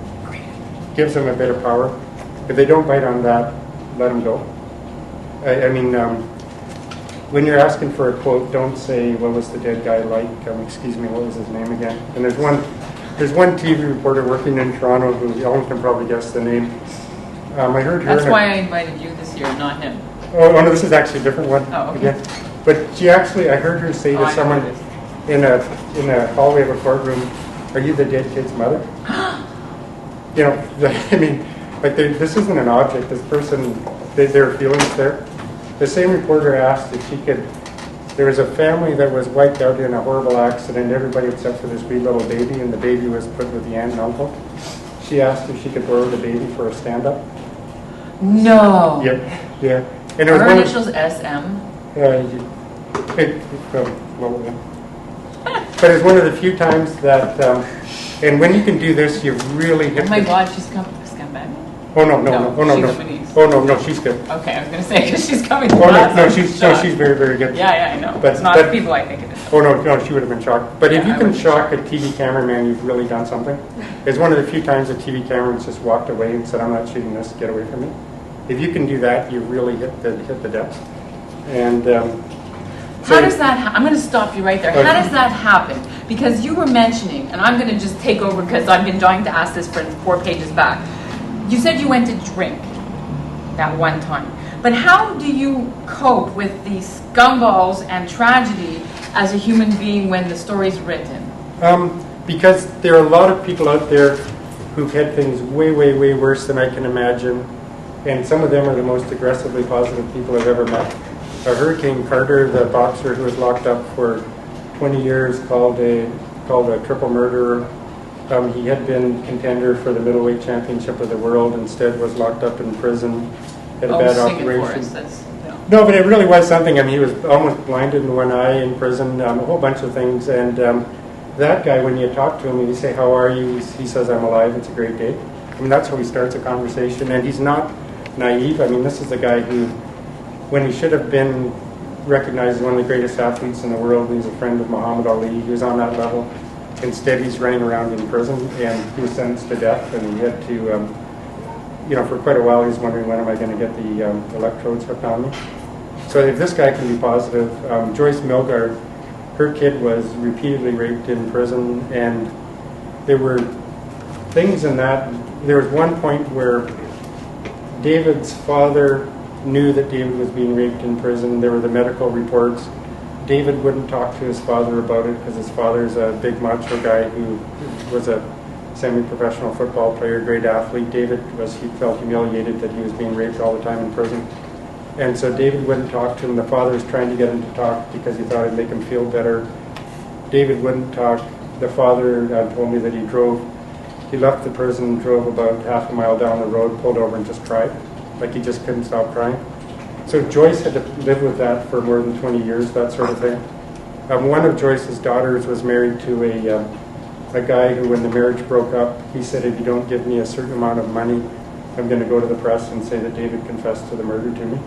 Gives them a bit of power. If they don't bite on that, let them go. When you're asking for a quote, don't say, what was the dead guy like? What was his name again? And there's one TV reporter working in Toronto who Ellen can probably guess the name. I heard her. That's why I invited you this year, not him. Oh no, this is actually a different one. Oh, okay. Again. But I heard her say to someone in a hallway of a courtroom, "Are you the dead kid's mother?" This isn't an object. This person, there are feelings there. The same reporter asked if she could. There was a family that was wiped out in a horrible accident. Everybody except for this wee little baby, and the baby was put with the aunt and uncle. She asked if she could borrow the baby for a stand-up. No. Yep. Yeah. And her initials SM. But it's one of the few times that, and when you can do this, you really hit. Oh my God, she's coming. Scumbag. Oh no, she's good. Okay, I was going to say because she's coming. She's very, very good. Yeah, I know. But it's not the people I think it is. Oh no, she would have been shocked. But if you can shock a TV cameraman, you've really done something. It's one of the few times a TV cameraman just walked away and said, "I'm not shooting this. Get away from me." If you can do that, you really hit the depths. And how does that? I'm going to stop you right there. Okay. How does that happen? Because you were mentioning, and I'm going to just take over because I've been trying to ask this for 4 pages back. You said you went to drink that one time, but how do you cope with the scumballs and tragedy as a human being when the story's written? Because there are a lot of people out there who've had things way, way, way worse than I can imagine. And some of them are the most aggressively positive people I've ever met. Hurricane Carter, the boxer who was locked up for 20 years, called a triple murderer. He had been contender for the middleweight championship of the world, instead was locked up in prison, had a bad operation. No, but it really was something. He was almost blinded in one eye in prison, a whole bunch of things. And that guy, when you talk to him and you say, "How are you?" he says, "I'm alive, it's a great day." That's how he starts a conversation. And he's not naive. This is a guy who, when he should have been recognized as one of the greatest athletes in the world, he's a friend of Muhammad Ali, he was on that level. Instead, he's running around in prison, and he was sentenced to death, and he had to, for quite a while, he's wondering, when am I going to get the electrodes hooked on me? So if this guy can be positive, Joyce Milgaard, her kid was repeatedly raped in prison, and there were things in that. There was one point where David's father knew that David was being raped in prison. There were the medical reports. David wouldn't talk to his father about it because his father's a big macho guy who was a semi-professional football player, great athlete. He felt humiliated that he was being raped all the time in prison. And so David wouldn't talk to him. The father was trying to get him to talk because he thought it'd make him feel better. David wouldn't talk. The father told me that he left the prison, drove about half a mile down the road, pulled over and just cried. Like he just couldn't stop crying. So Joyce had to live with that for more than 20 years, that sort of thing. One of Joyce's daughters was married to a guy who, when the marriage broke up, he said, if you don't give me a certain amount of money, I'm going to go to the press and say that David confessed to the murder to me.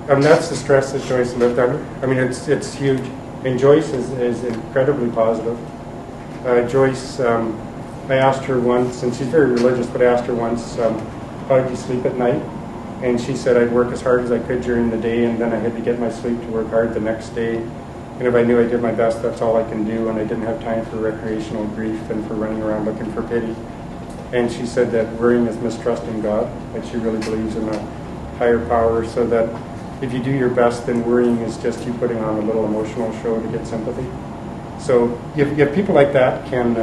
That's the stress that Joyce lived under. I mean, it's huge. And Joyce is incredibly positive. Joyce, I asked her once, and she's very religious, but I asked her once, how did you sleep at night? And she said, I'd work as hard as I could during the day, and then I had to get my sleep to work hard the next day. And if I knew I did my best, that's all I can do, and I didn't have time for recreational grief and for running around looking for pity. And she said that worrying is mistrusting God, that she really believes in a higher power, so that if you do your best, then worrying is just you putting on a little emotional show to get sympathy. So if people like that can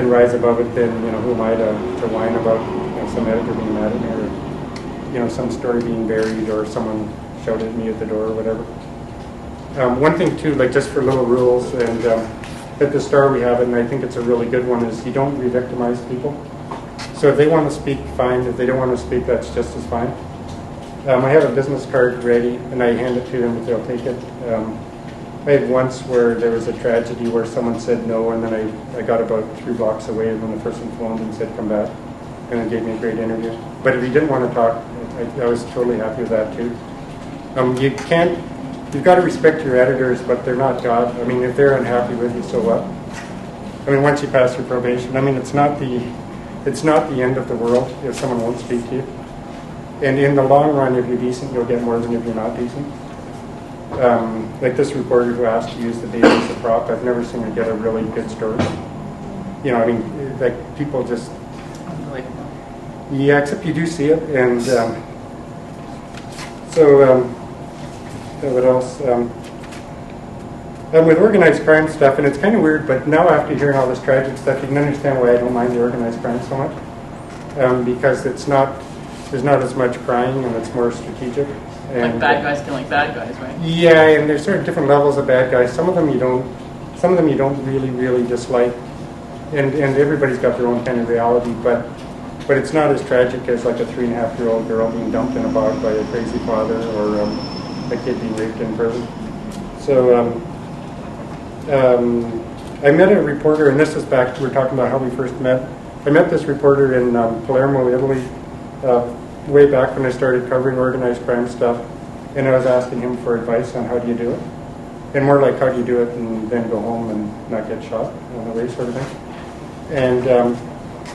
rise above it, then who am I to whine about some editor being mad at me, or some story being buried, or someone shouted at me at the door, or whatever. One thing too, like just for little rules, and at the Star we have it, and I think it's a really good one, is you don't re-victimize people. So if they want to speak, fine. If they don't want to speak, that's just as fine. I have a business card ready, and I hand it to them if they'll take it. I had once where there was a tragedy where someone said no, and then I got about 3 blocks away, and when the person phoned and said come back, and it gave me a great interview. But if you didn't want to talk, I was totally happy with that too. You've got to respect your editors, but they're not God. I mean, if they're unhappy with you, so what? I mean, once you pass your probation, I mean, it's not the end of the world if someone won't speak to you. And in the long run, if you're decent, you'll get more than if you're not decent. Like this reporter who asked to use the baby as a prop, I've never seen her get a really good story. I mean, like people just... Unbelievable. Yeah, except you do see it, and what else? With organized crime stuff, and it's kind of weird, but now after hearing all this tragic stuff, you can understand why I don't mind the organized crime so much, because there's not as much crying, and it's more strategic. And, like bad guys killing bad guys, right? Yeah, and there's sort of different levels of bad guys. Some of them you don't really dislike, and everybody's got their own kind of reality, but it's not as tragic as like a 3.5-year-old girl being dumped in a bog by a crazy father, or a kid being raped in prison. So I met a reporter, and this is back, we're talking about how we first met. I met this reporter in Palermo, Italy, way back when I started covering organized crime stuff, and I was asking him for advice on how do you do it, and more like how do you do it and then go home and not get shot on the way, sort of thing. And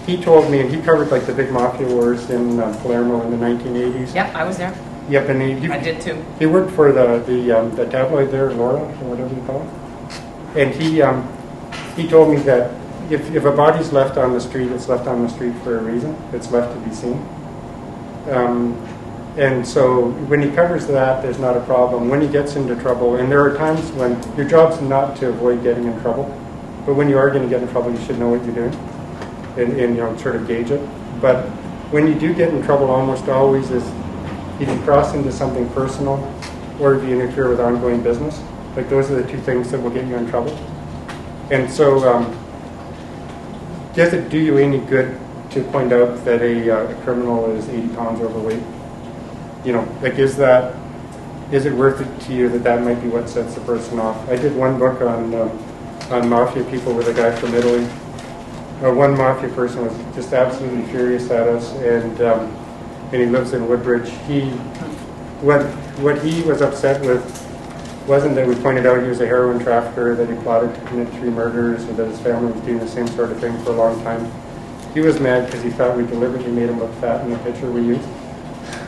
he told me, and he covered like the big mafia wars in Palermo in the 1980s. Yep, I was there. Yep, and I did too. He worked for the tabloid there, Laura, or whatever you call it. And he told me that if a body's left on the street, it's left on the street for a reason. It's left to be seen. And so when he covers that, there's not a problem. When he gets into trouble, and there are times when your job's not to avoid getting in trouble, but when you are going to get in trouble, you should know what you're doing and sort of gauge it. But when you do get in trouble, almost always is if you cross into something personal or if you interfere with ongoing business. Like those are the 2 things that will get you in trouble. And so does it do you any good to point out that a criminal is 80 pounds overweight? Like is it worth it to you that might be what sets the person off? I did one book on mafia people with a guy from Italy. One mafia person was just absolutely furious at us, and he lives in Woodbridge. What he was upset with wasn't that we pointed out he was a heroin trafficker, that he plotted to commit 3 murders, or that his family was doing the same sort of thing for a long time. He was mad because he thought we deliberately made him look fat in the picture we used.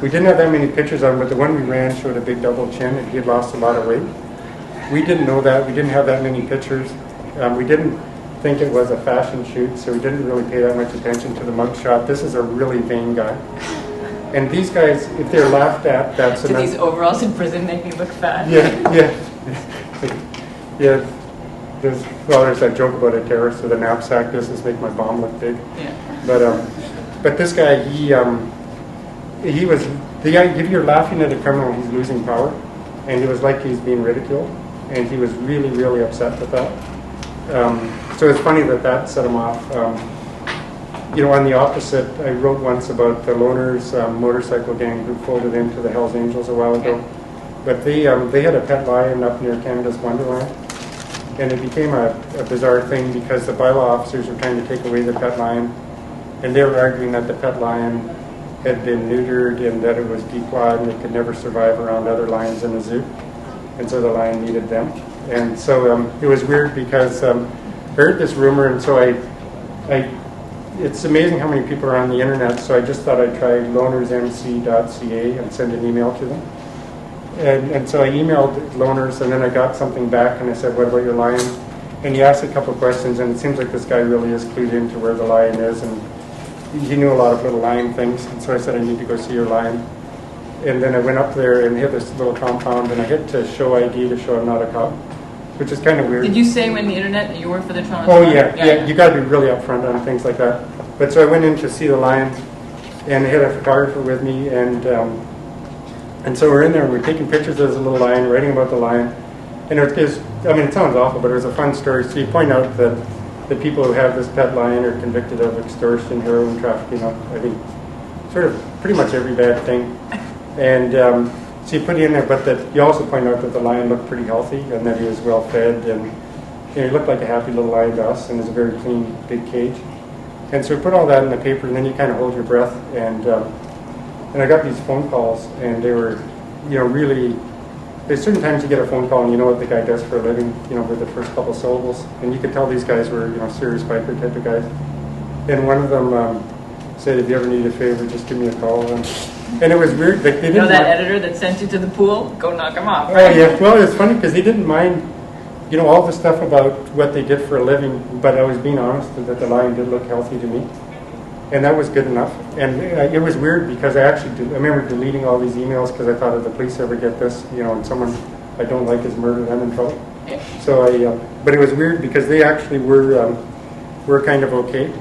We didn't have that many pictures of him, but the one we ran showed a big double chin, and he had lost a lot of weight. We didn't know that. We didn't have that many pictures. We didn't think it was a fashion shoot, so we didn't really pay that much attention to the mugshot. This is a really vain guy. And these guys, if they're laughed at, that's Do these overalls in prison make me look fat? Yeah. There's that joke about a terrorist with a knapsack. Does this make my bomb look big? Yeah. But this guy, he was the guy. If you're laughing at a criminal, he's losing power, and it was like he's being ridiculed, and he was really, really upset with that. So it's funny that set him off. On the opposite, I wrote once about the Loners motorcycle gang who folded into the Hells Angels a while ago. But they had a pet lion up near Canada's Wonderland, and it became a bizarre thing because the bylaw officers were trying to take away the pet lion, and they were arguing that the pet lion had been neutered and that it was declawed and it could never survive around other lions in a zoo, and so the lion needed them. And so it was weird because I heard this rumor, and so it's amazing how many people are on the internet, so I just thought I'd try lonersmc.ca and send an email to them. And so I emailed Loners, and then I got something back, and I said, what about your lion? And he asked a couple of questions, and it seems like this guy really is clued into where the lion is, and he knew a lot of little lion things, and so I said, I need to go see your lion. And then I went up there and hit this little compound, and I hit to show ID to show I'm not a cop, which is kind of weird. Did you say when the internet that you work for the Toronto? Oh yeah. You got to be really upfront on things like that. But so I went in to see the lion, and I had a photographer with me, and so we're in there and we're taking pictures of the little lion, writing about the lion, and it sounds awful, but it was a fun story. So you point out that the people who have this pet lion are convicted of extortion, heroin trafficking, I think, sort of pretty much every bad thing. And so you put it in there, but that you also point out that the lion looked pretty healthy and that he was well fed, and he looked like a happy little lion to us, and it was a very clean, big cage. And so we put all that in the paper, and then you kind of hold your breath. And I got these phone calls, and they were, really. There's certain times you get a phone call, and you know what the guy does for a living, with the first couple syllables, and you could tell these guys were, serious biker type of guys. And one of them said, if you ever need a favor, just give me a call. And it was weird. Like, they didn't that editor that sent you to the pool? Go knock him off. Right? Oh yeah. Well, it's funny because they didn't mind, all the stuff about what they did for a living. But I was being honest that the lion did look healthy to me, and that was good enough. And it was weird because I remember deleting all these emails because I thought if the police ever get this, and someone I don't like is murdered, I'm in trouble. Yeah. So but it was weird because they actually were kind of okay.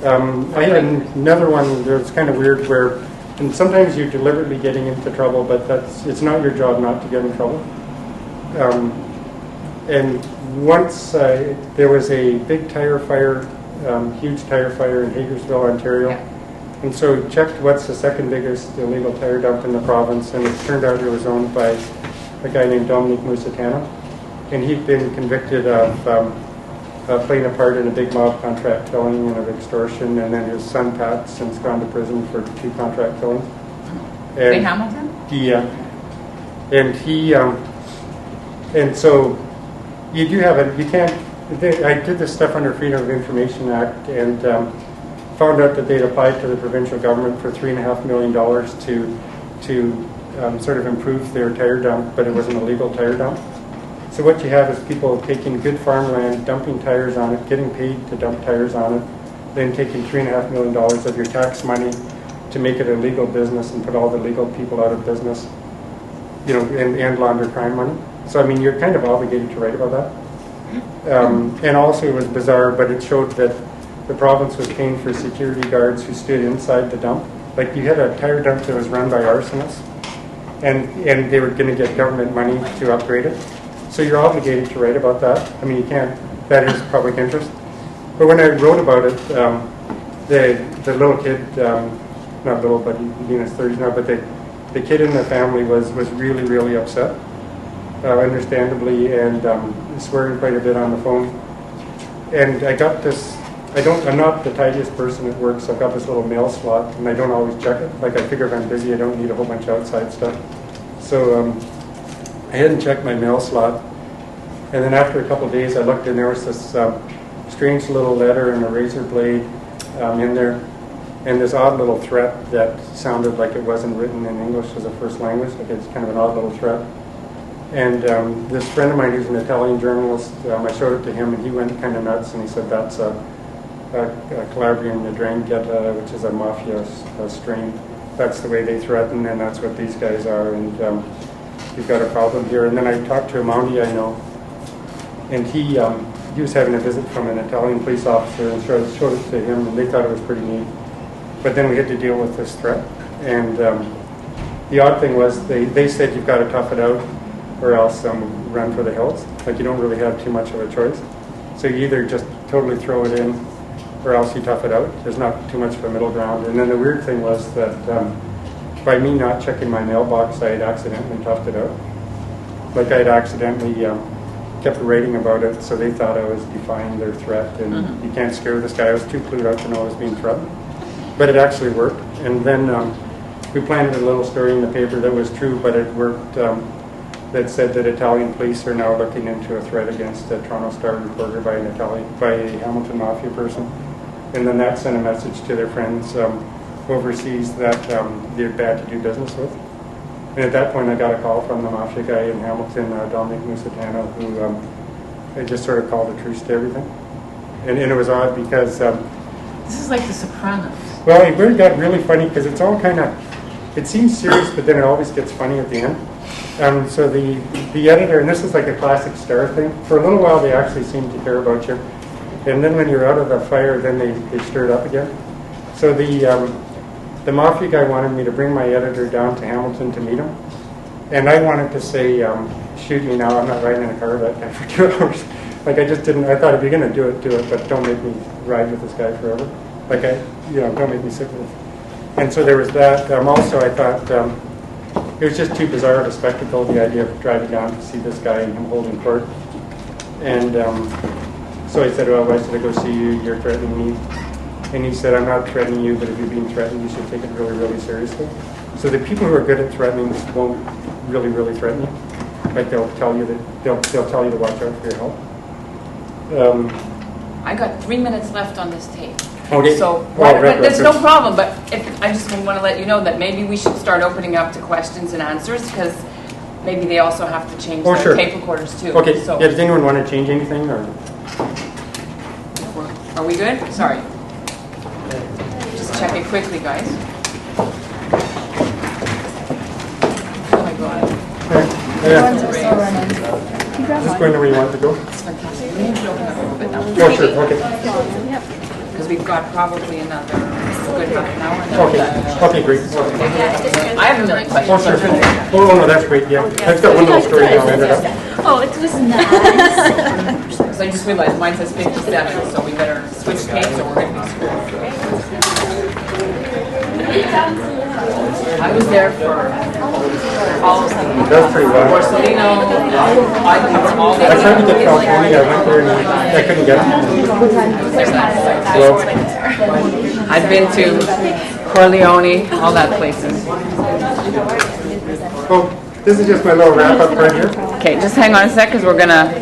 I had another one that was kind of weird where, and sometimes you're deliberately getting into trouble, but it's not your job not to get in trouble. And once there was a big tire fire, huge tire fire in Hagersville, Ontario, and so we checked what's the second biggest illegal tire dump in the province, and it turned out it was owned by a guy named Dominic Musitano, and he'd been convicted of playing a part in a big mob contract killing and of extortion, and then his son Pat since gone to prison for 2 contract killings. In Hamilton? Yeah, and and so you do have it. You can't. I did this stuff under Freedom of Information Act, and found out that they'd applied to the provincial government for $3.5 million to sort of improve their tire dump, but it was an illegal tire dump. So what you have is people taking good farmland, dumping tires on it, getting paid to dump tires on it, then taking $3.5 million of your tax money to make it a legal business and put all the legal people out of business, and launder crime money. So you're kind of obligated to write about that. And also it was bizarre, but it showed that the province was paying for security guards who stood inside the dump. Like you had a tire dump that was run by arsonists, and they were going to get government money to upgrade it. So you're obligated to write about that. You can't, that is public interest. But when I wrote about it, the little kid, not little, but he's in his 30s now, but the kid in the family was really, really upset, understandably, and swearing quite a bit on the phone. And I got this, I'm not the tidiest person at work, so I've got this little mail slot, and I don't always check it. Like I figure if I'm busy, I don't need a whole bunch of outside stuff. So I hadn't checked my mail slot, and then after a couple of days I looked, and there was this strange little letter and a razor blade in there, and this odd little threat that sounded like it wasn't written in English as a first language. Like it's kind of an odd little threat. And this friend of mine who's an Italian journalist, I showed it to him, and he went kind of nuts, and he said that's a Calabrian Ndrangheta, which is a mafia strain. That's the way they threaten, and that's what these guys are, and you've got a problem here. And then I talked to a Mountie I know, and he was having a visit from an Italian police officer, and showed it to him, and they thought it was pretty neat. But then we had to deal with this threat, and the odd thing was they said you've got to tough it out or else run for the hills. Like you don't really have too much of a choice. So you either just totally throw it in or else you tough it out. There's not too much of a middle ground. And then the weird thing was that by me not checking my mailbox, I had accidentally toughed it out. Like I had accidentally kept writing about it, so they thought I was defying their threat, and you can't scare this guy. I was too clued out to know I was being threatened. But it actually worked. And then we planted a little story in the paper that was true, but it worked, that said that Italian police are now looking into a threat against a Toronto Star reporter by a Hamilton Mafia person. And then that sent a message to their friends overseas that they're bad to do business with. And at that point I got a call from the Mafia guy in Hamilton, Dominic Musitano, who had just sort of called a truce to everything. And it was odd because... this is like The Sopranos. Well, it really got really funny because it's all kind of... It seems serious, but then it always gets funny at the end. So the editor, and this is like a classic Star thing, for a little while they actually seemed to care about you. And then when you're out of the fire, then they stir it up again. So the Mafia guy wanted me to bring my editor down to Hamilton to meet him. And I wanted to say, shoot me now, I'm not riding in a car that guy for 2 hours. Like I just didn't, I thought if you're going to do it, but don't make me ride with this guy forever. Like don't make me sick with it. And so there was that. Also I thought, it was just too bizarre of a spectacle, the idea of driving down to see this guy and him holding court. And so I said, well, why should I go see you? You're threatening me. And he said, I'm not threatening you, but if you're being threatened, you should take it really, really seriously. So the people who are good at threatening won't really, really threaten you. Like they'll tell you to watch out for your health. I got 3 minutes left on this tape. Okay. So there's no problem, but I just want to let you know that maybe we should start opening up to questions and answers, because maybe they also have to change their tape recorders too. Okay. So, does anyone want to change anything? Or? Are we good? Sorry. Just check it quickly, guys. Oh my God. Yeah. Just going to where you want to go? It's fantastic. We need to open up a little bit now. Oh, sure. Okay. Because we've got probably another good half an hour. Okay, great. I have a million questions. Oh, sure. Oh, no, that's great, yeah. I've got one little story now. Oh, it was nice. So I just realized mine says 57, so we better switch tapes or we're going to be screwed. I was there for all of them. That's pretty well. Borsalino, I covered all the... I tried to get California. I went there and I couldn't get it. Well, I've been to Corleone, all that places. oh, this is just my little wrap-up right here. Okay, just hang on a sec, because we're going to